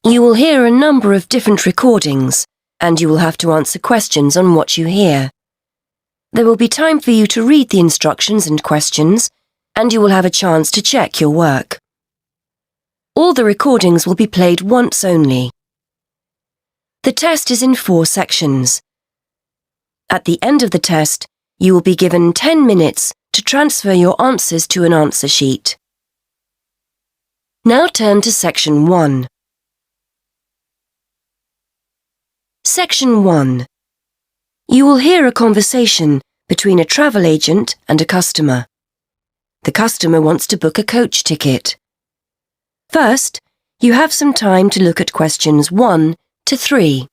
You will hear a number of different recordings, and you will have to answer questions on what you hear. There will be time for you to read the instructions and questions, and you will have a chance to check your work. All the recordings will be played once only. The test is in 4 sections. At the end of the test, you will be given 10 minutes to transfer your answers to an answer sheet. Now turn to Section 1. Section 1. You will hear a conversation between a travel agent and a customer. The customer wants to book a coach ticket. First, you have some time to look at questions 1 to 3.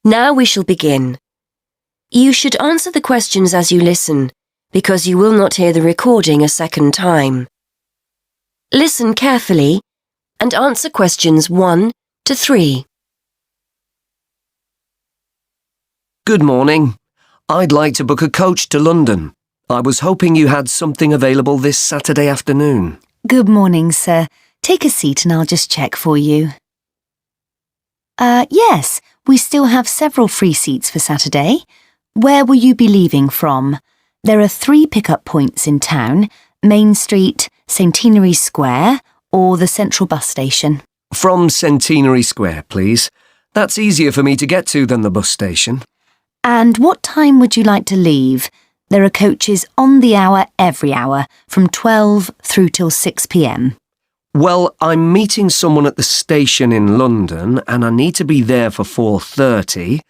Now we shall begin. You should answer the questions as you listen, because you will not hear the recording a second time. Listen carefully and answer questions 1 to 3. Good morning. I'd like to book a coach to London. I was hoping you had something available this Saturday afternoon. Good morning, sir. Take a seat and I'll just check for you. Yes, we still have several free seats for Saturday. Where will you be leaving from? There are 3 pickup points in town: Main Street, Centenary Square, or the Central Bus Station. From Centenary Square, please. That's easier for me to get to than the bus station. And what time would you like to leave? There are coaches on the hour every hour, from 12 through till 6 p.m. Well, I'm meeting someone at the station in London and I need to be there for 4:30.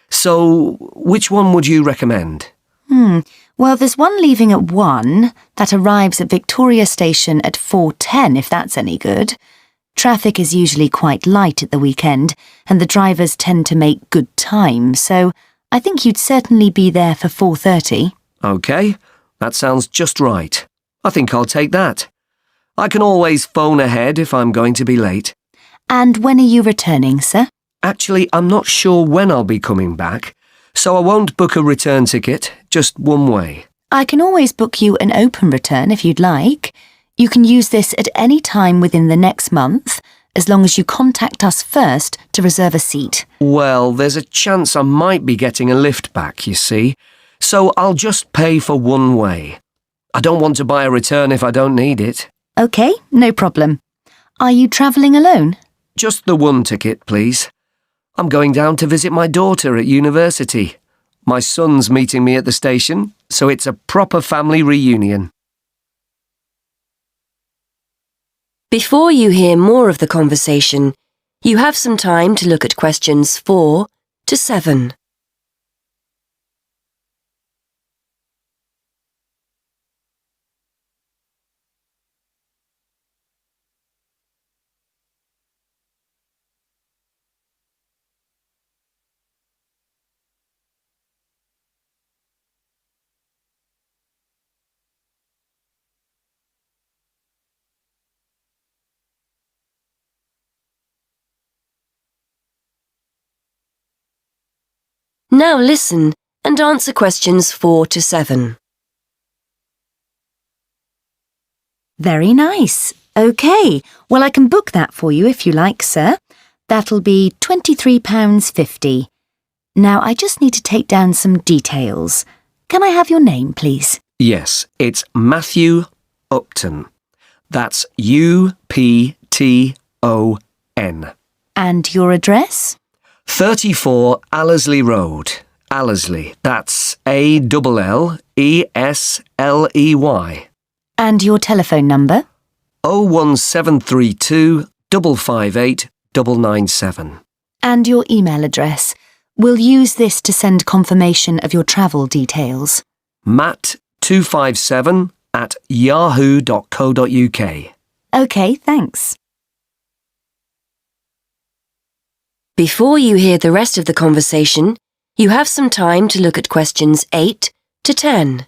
So, which one would you recommend? Well, there's one leaving at 1 that arrives at Victoria Station at 4:10, if that's any good. Traffic is usually quite light at the weekend and the drivers tend to make good time, so I think you'd certainly be there for 4:30. OK, that sounds just right. I think I'll take that. I can always phone ahead if I'm going to be late. And when are you returning, sir? Actually, I'm not sure when I'll be coming back, so I won't book a return ticket, just one way. I can always book you an open return if you'd like. You can use this at any time within the next month, as long as you contact us first to reserve a seat. Well, there's a chance I might be getting a lift back, you see, so I'll just pay for one way. I don't want to buy a return if I don't need it. OK, no problem. Are you travelling alone? Just the one ticket, please. I'm going down to visit my daughter at university. My son's meeting me at the station, so it's a proper family reunion. Before you hear more of the conversation, you have some time to look at questions 4 to 7. Now listen and answer questions 4 to 7. Very nice. OK, well, I can book that for you if you like, sir. That'll be £23.50. Now, I just need to take down some details. Can I have your name, please? Yes, it's Matthew Upton. That's U-P-T-O-N. And your address? 34 Allesley Road. Allesley, that's A-L-L-E-S-L-E-Y. And your telephone number? 01732 558 997. And your email address? We'll use this to send confirmation of your travel details. matt257@yahoo.co.uk. OK, thanks. Before you hear the rest of the conversation, You have some time to look at questions 8 to 10.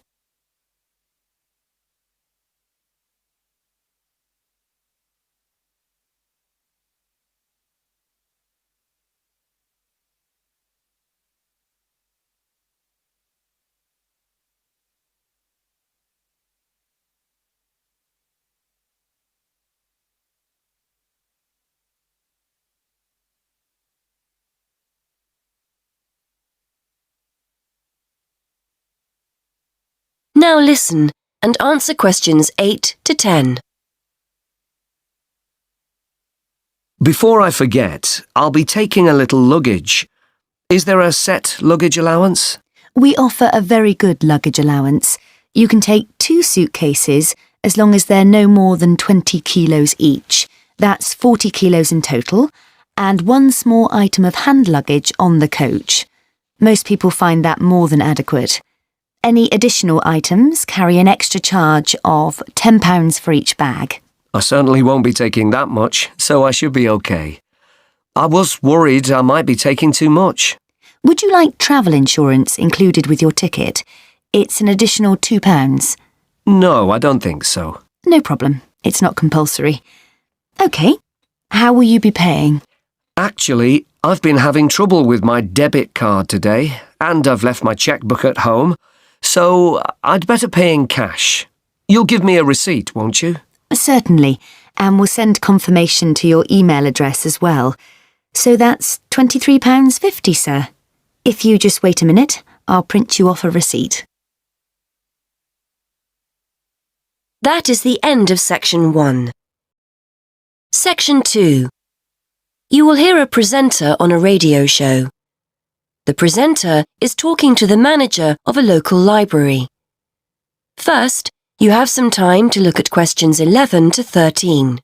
Now listen and answer questions 8 to 10. Before I forget, I'll be taking a little luggage. Is there a set luggage allowance? We offer a very good luggage allowance. You can take 2 suitcases as long as they're no more than 20 kilos each. That's 40 kilos in total, and 1 small item of hand luggage on the coach. Most people find that more than adequate. Any additional items carry an extra charge of £10 for each bag. I certainly won't be taking that much, so I should be okay. I was worried I might be taking too much. Would you like travel insurance included with your ticket? It's an additional £2. No, I don't think so. No problem. It's not compulsory. OK. How will you be paying? Actually, I've been having trouble with my debit card today, and I've left my checkbook at home, so I'd better pay in cash. You'll give me a receipt, won't you? Certainly, and we'll send confirmation to your email address as well. So that's £23.50, sir. If you just wait a minute, I'll print you off a receipt. That is the end of Section 1. Section 2. You will hear a presenter on a radio show. The presenter is talking to the manager of a local library. First, you have some time to look at questions 11 to 13.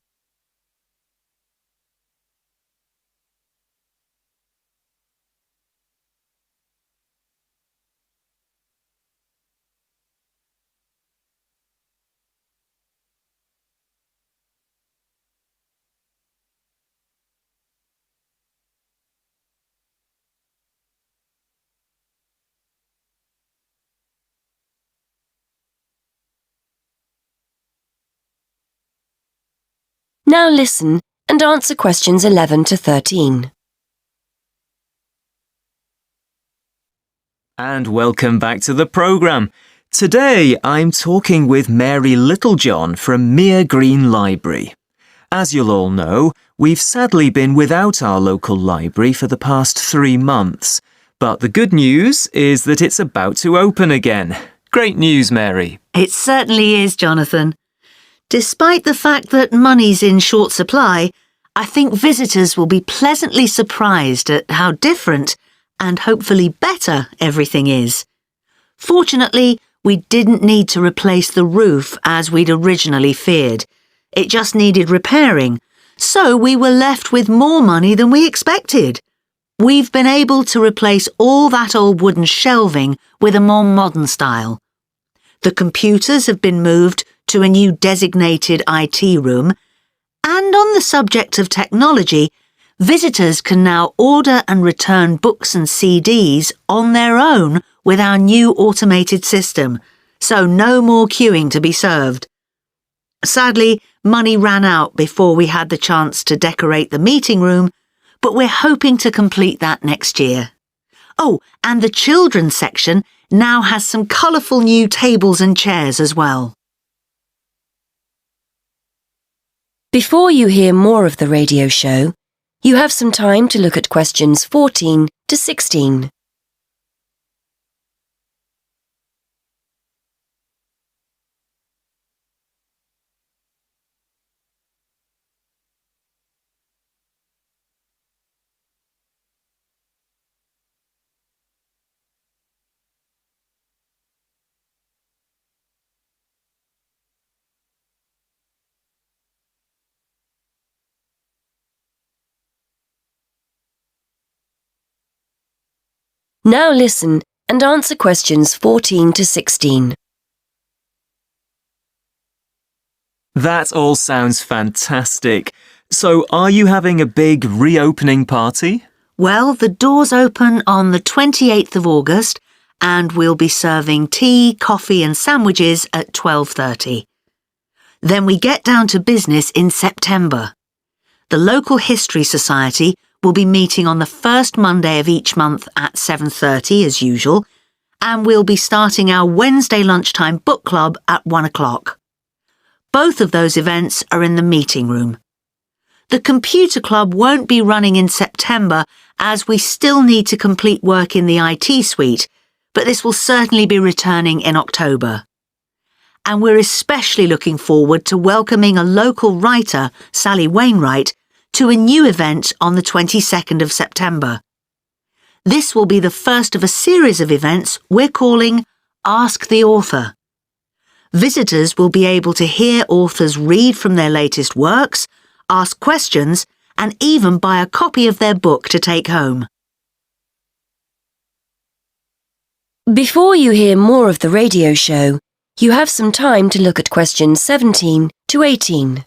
Now listen and answer questions 11 to 13. And welcome back to the programme. Today I'm talking with Mary Littlejohn from Mere Green Library. As you'll all know, we've sadly been without our local library for the past 3 months. But the good news is that it's about to open again. Great news, Mary. It certainly is, Jonathan. Despite the fact that money's in short supply, I think visitors will be pleasantly surprised at how different and hopefully better everything is. Fortunately, we didn't need to replace the roof as we'd originally feared. It just needed repairing, so we were left with more money than we expected. We've been able to replace all that old wooden shelving with a more modern style. The computers have been moved to a new designated IT room, and on the subject of technology, visitors can now order and return books and CDs on their own with our new automated system, so no more queuing to be served. Sadly, money ran out before we had the chance to decorate the meeting room, but we're hoping to complete that next year. Oh, and the children's section now has some colourful new tables and chairs as well. Before you hear more of the radio show, you have some time to look at questions 14 to 16. Now listen and answer questions 14 to 16. That all sounds fantastic. So are you having a big reopening party? Well, the doors open on the 28th of August and we'll be serving tea, coffee and sandwiches at 12:30. Then we get down to business in September. The local History Society will be meeting on the first Monday of each month at 7:30 as usual, and we'll be starting our Wednesday lunchtime book club at 1 o'clock. Both of those events are in the meeting room. The computer club won't be running in September as we still need to complete work in the IT suite, but this will certainly be returning in October. And we're especially looking forward to welcoming a local writer, Sally Wainwright, to a new event on the 22nd of September. This will be the first of a series of events we're calling Ask the Author. Visitors will be able to hear authors read from their latest works, ask questions, and even buy a copy of their book to take home. Before you hear more of the radio show, you have some time to look at questions 17 to 18.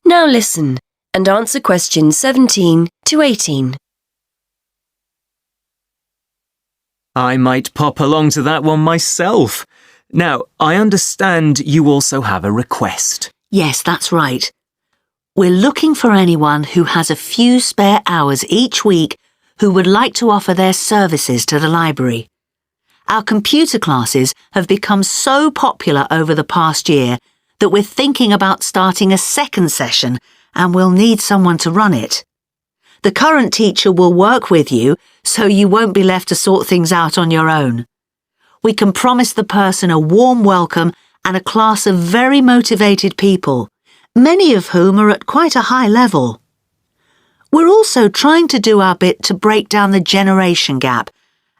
Now listen and answer questions 17 to 18. I might pop along to that one myself. Now, I understand you also have a request. Yes, that's right. We're looking for anyone who has a few spare hours each week who would like to offer their services to the library. Our computer classes have become so popular over the past year that we're thinking about starting a second session and we'll need someone to run it. The current teacher will work with you so you won't be left to sort things out on your own. We can promise the person a warm welcome and a class of very motivated people, many of whom are at quite a high level. We're also trying to do our bit to break down the generation gap,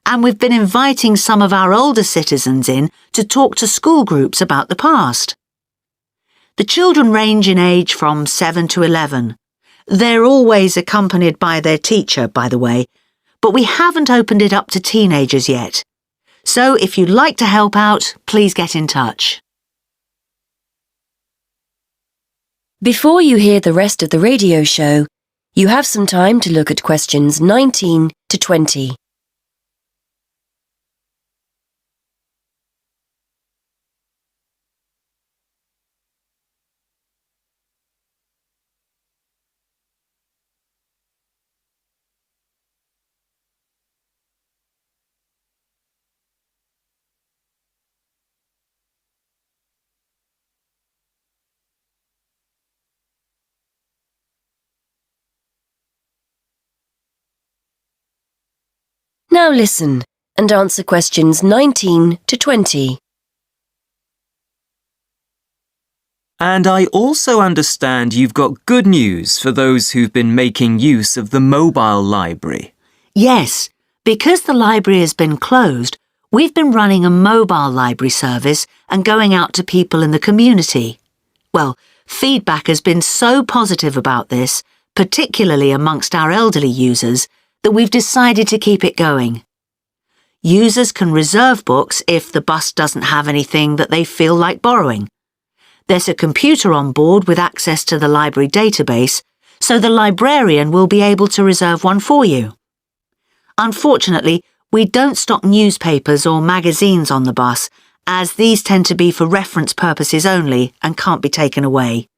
and we've been inviting some of our older citizens in to talk to school groups about the past. The children range in age from 7 to 11. They're always accompanied by their teacher, by the way, but we haven't opened it up to teenagers yet. So if you'd like to help out, please get in touch. Before you hear the rest of the radio show, you have some time to look at questions 19 to 20. Now listen and answer questions 19 to 20. And I also understand you've got good news for those who've been making use of the mobile library. Yes, because the library has been closed, we've been running a mobile library service and going out to people in the community. Well, feedback has been so positive about this, particularly amongst our elderly users, that we've decided to keep it going. Users can reserve books if the bus doesn't have anything that they feel like borrowing. There's a computer on board with access to the library database, so the librarian will be able to reserve one for you. Unfortunately, we don't stock newspapers or magazines on the bus, as these tend to be for reference purposes only and can't be taken away.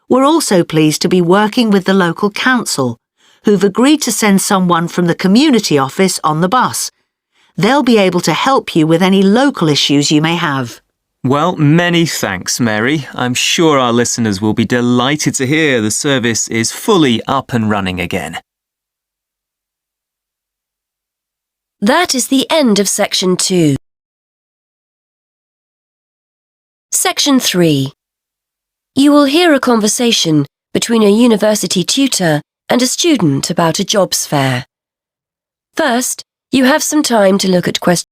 We're also pleased to be working with the local council, who've agreed to send someone from the community office on the bus. They'll be able to help you with any local issues you may have. Well, many thanks, Mary. I'm sure our listeners will be delighted to hear the service is fully up and running again. That is the end of Section 2. Section 3. You will hear a conversation between a university tutor and a student about a jobs fair. First, you have some time to look at questions.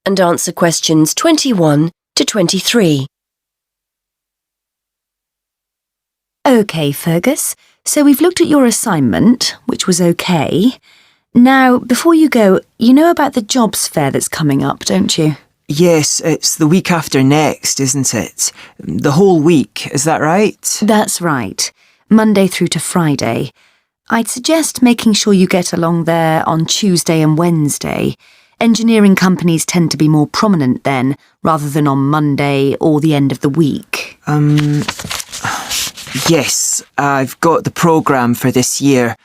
And answer questions 21 to 23. OK, Fergus, so we've looked at your assignment, which was OK. Now, before you go, you know about the jobs fair that's coming up, don't you? Yes, it's the week after next, isn't it? The whole week, is that right? That's right. Monday through to Friday. I'd suggest making sure you get along there on Tuesday and Wednesday. Engineering companies tend to be more prominent then, rather than on Monday or the end of the week. Yes, I've got the programme for this year,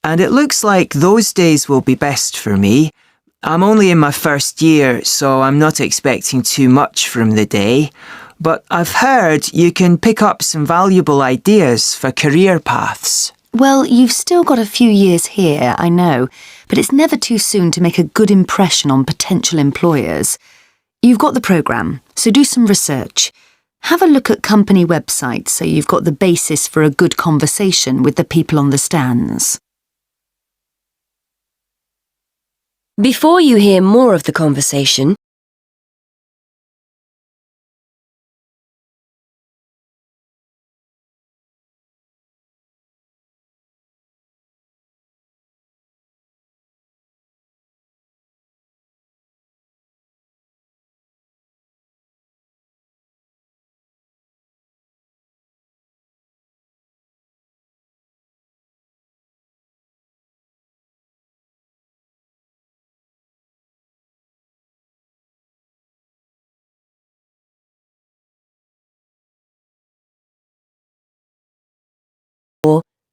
and it looks like those days will be best for me. I'm only in my first year, so I'm not expecting too much from the day. But I've heard you can pick up some valuable ideas for career paths. Well, you've still got a few years here, I know, but it's never too soon to make a good impression on potential employers. You've got the programme, so do some research. Have a look at company websites so you've got the basis for a good conversation with the people on the stands. Before you hear more of the conversation,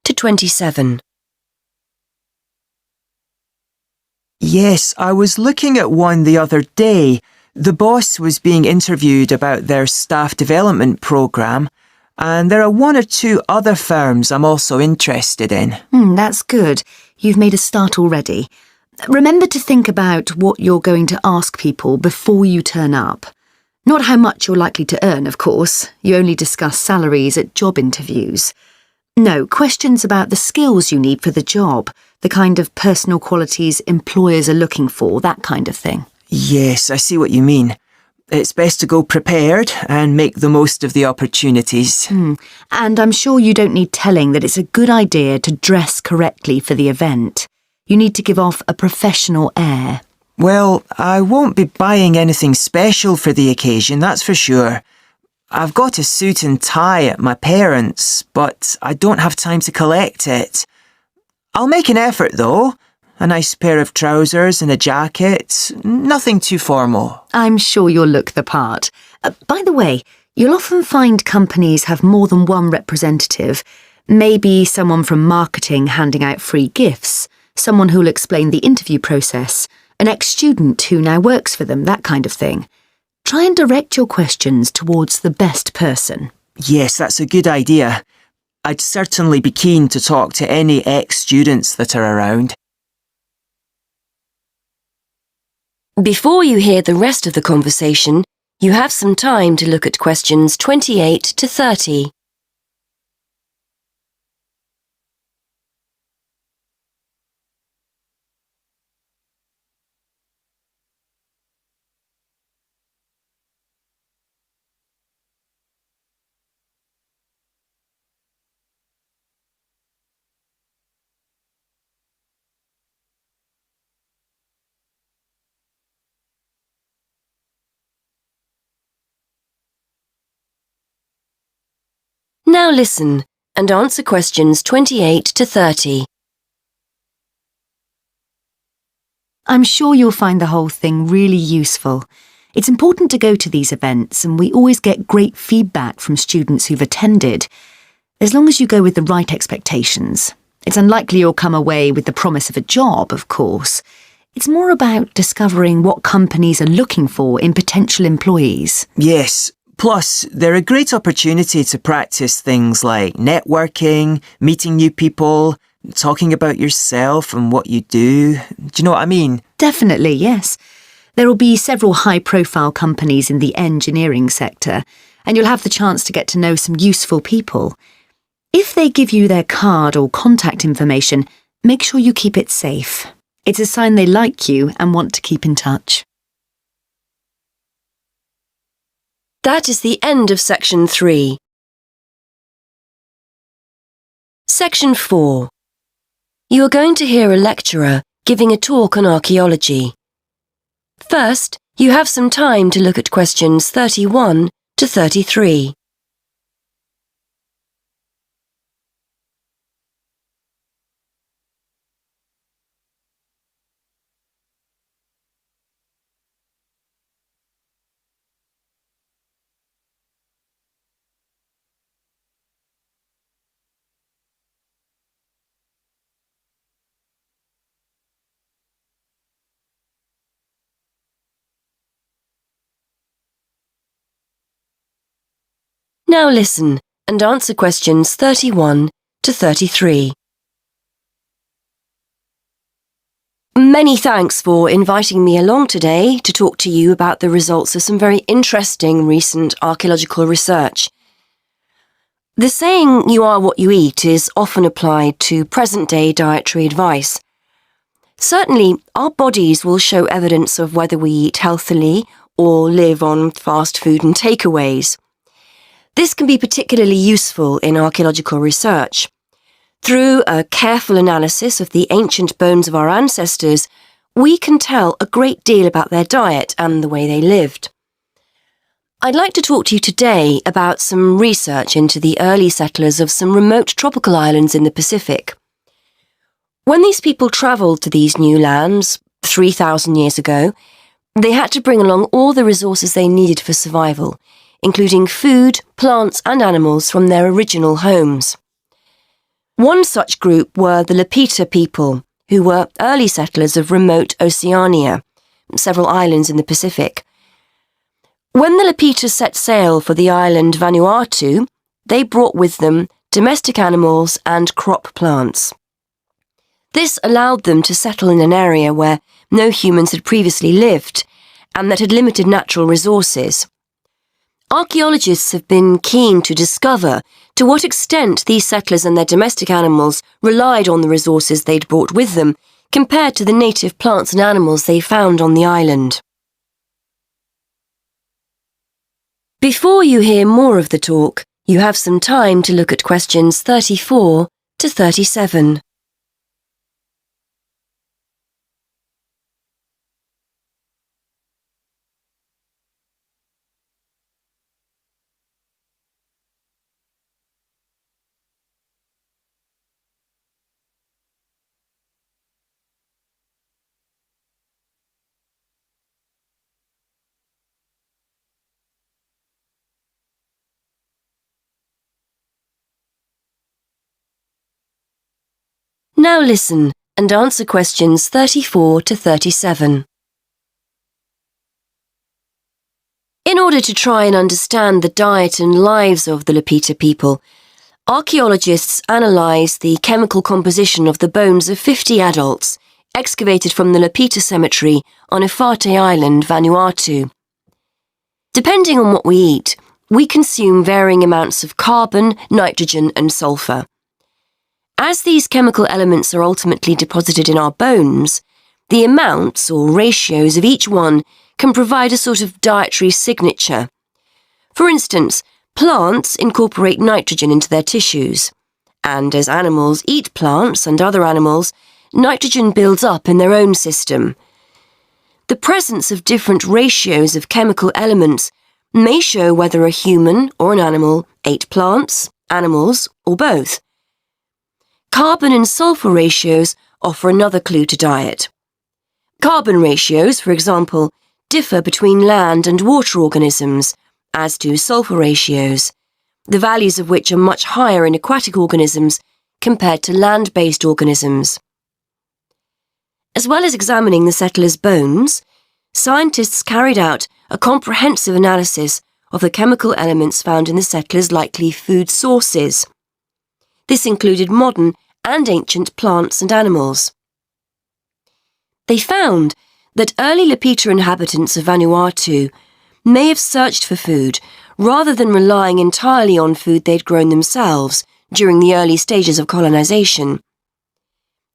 to 27. Yes, I was looking at one the other day. The boss was being interviewed about their staff development programme, and there are one or two other firms I'm also interested in. That's good. You've made a start already. Remember to think about what you're going to ask people before you turn up. Not how much you're likely to earn, of course. You only discuss salaries at job interviews. No, questions about the skills you need for the job, the kind of personal qualities employers are looking for, that kind of thing. Yes, I see what you mean. It's best to go prepared and make the most of the opportunities. And I'm sure you don't need telling that it's a good idea to dress correctly for the event. You need to give off a professional air. Well, I won't be buying anything special for the occasion, that's for sure. I've got a suit and tie at my parents', but I don't have time to collect it. I'll make an effort, though. A nice pair of trousers and a jacket. Nothing too formal. I'm sure you'll look the part. By the way, you'll often find companies have more than one representative. Maybe someone from marketing handing out free gifts, someone who'll explain the interview process, an ex-student who now works for them, that kind of thing. Try and direct your questions towards the best person. Yes, that's a good idea. I'd certainly be keen to talk to any ex-students that are around. Before you hear the rest of the conversation, you have some time to look at questions 28 to 30. Now listen and answer questions 28 to 30. I'm sure you'll find the whole thing really useful. It's important to go to these events, and we always get great feedback from students who've attended. As long as you go with the right expectations. It's unlikely you'll come away with the promise of a job, of course. It's more about discovering what companies are looking for in potential employees. Yes. Plus, they're a great opportunity to practice things like networking, meeting new people, talking about yourself and what you do. Do you know what I mean? Definitely, yes. There will be several high-profile companies in the engineering sector, and you'll have the chance to get to know some useful people. If they give you their card or contact information, make sure you keep it safe. It's a sign they like you and want to keep in touch. That is the end of Section 3. Section 4. You are going to hear a lecturer giving a talk on archaeology. First, you have some time to look at questions 31 to 33. Now listen and answer questions 31 to 33. Many thanks for inviting me along today to talk to you about the results of some very interesting recent archaeological research. The saying, "you are what you eat," is often applied to present-day dietary advice. Certainly, our bodies will show evidence of whether we eat healthily or live on fast food and takeaways. This can be particularly useful in archaeological research. Through a careful analysis of the ancient bones of our ancestors, we can tell a great deal about their diet and the way they lived. I'd like to talk to you today about some research into the early settlers of some remote tropical islands in the Pacific. When these people travelled to these new lands 3,000 years ago, they had to bring along all the resources they needed for survival, including food, plants and animals from their original homes. One such group were the Lapita people, who were early settlers of remote Oceania, several islands in the Pacific. When the Lapita set sail for the island Vanuatu, they brought with them domestic animals and crop plants. This allowed them to settle in an area where no humans had previously lived and that had limited natural resources. Archaeologists have been keen to discover to what extent these settlers and their domestic animals relied on the resources they'd brought with them compared to the native plants and animals they found on the island. Before you hear more of the talk, you have some time to look at questions 34 to 37. Now listen and answer questions 34 to 37. In order to try and understand the diet and lives of the Lapita people, archaeologists analysed the chemical composition of the bones of 50 adults excavated from the Lapita cemetery on Efate Island, Vanuatu. Depending on what we eat, we consume varying amounts of carbon, nitrogen and sulphur. As these chemical elements are ultimately deposited in our bones, the amounts or ratios of each one can provide a sort of dietary signature. For instance, plants incorporate nitrogen into their tissues, and as animals eat plants and other animals, nitrogen builds up in their own system. The presence of different ratios of chemical elements may show whether a human or an animal ate plants, animals, or both. Carbon and sulphur ratios offer another clue to diet. Carbon ratios, for example, differ between land and water organisms, as do sulphur ratios, the values of which are much higher in aquatic organisms compared to land-based organisms. As well as examining the settlers' bones, scientists carried out a comprehensive analysis of the chemical elements found in the settlers' likely food sources. This included modern and ancient plants and animals. They found that early Lapita inhabitants of Vanuatu may have searched for food rather than relying entirely on food they'd grown themselves during the early stages of colonization.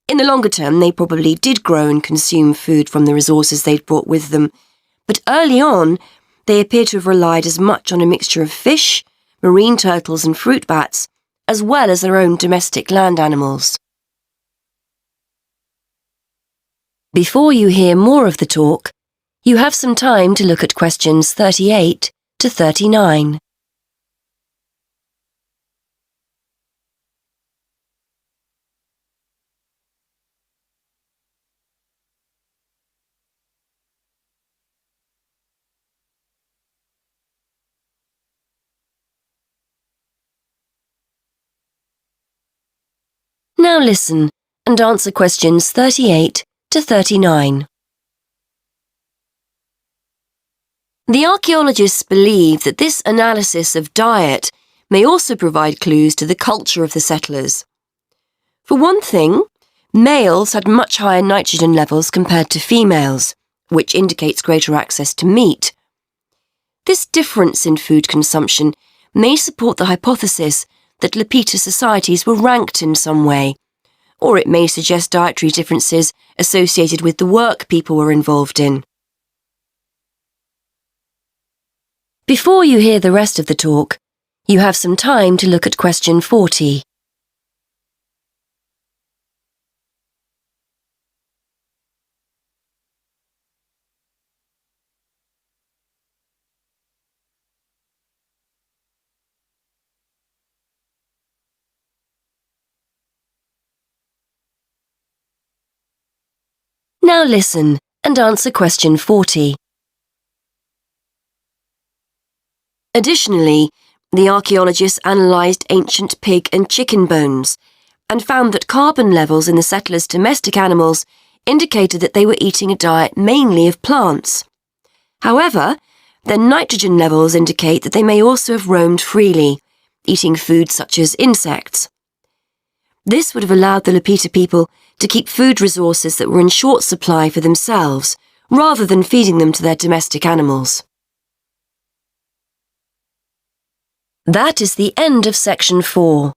In the longer term, they probably did grow and consume food from the resources they'd brought with them, but early on, they appear to have relied as much on a mixture of fish, marine turtles and fruit bats, as well as their own domestic land animals. Before you hear more of the talk, you have some time to look at questions 38 to 39. Now listen and answer questions 38 to 39. The archaeologists believe that this analysis of diet may also provide clues to the culture of the settlers. For one thing, males had much higher nitrogen levels compared to females, which indicates greater access to meat. This difference in food consumption may support the hypothesis that Lapita societies were ranked in some way, or it may suggest dietary differences associated with the work people were involved in. Before you hear the rest of the talk, you have some time to look at question 40. Now listen and answer question 40. Additionally, the archaeologists analysed ancient pig and chicken bones and found that carbon levels in the settlers' domestic animals indicated that they were eating a diet mainly of plants. However, their nitrogen levels indicate that they may also have roamed freely, eating food such as insects. This would have allowed the Lapita people to keep food resources that were in short supply for themselves, rather than feeding them to their domestic animals. That is the end of section 4.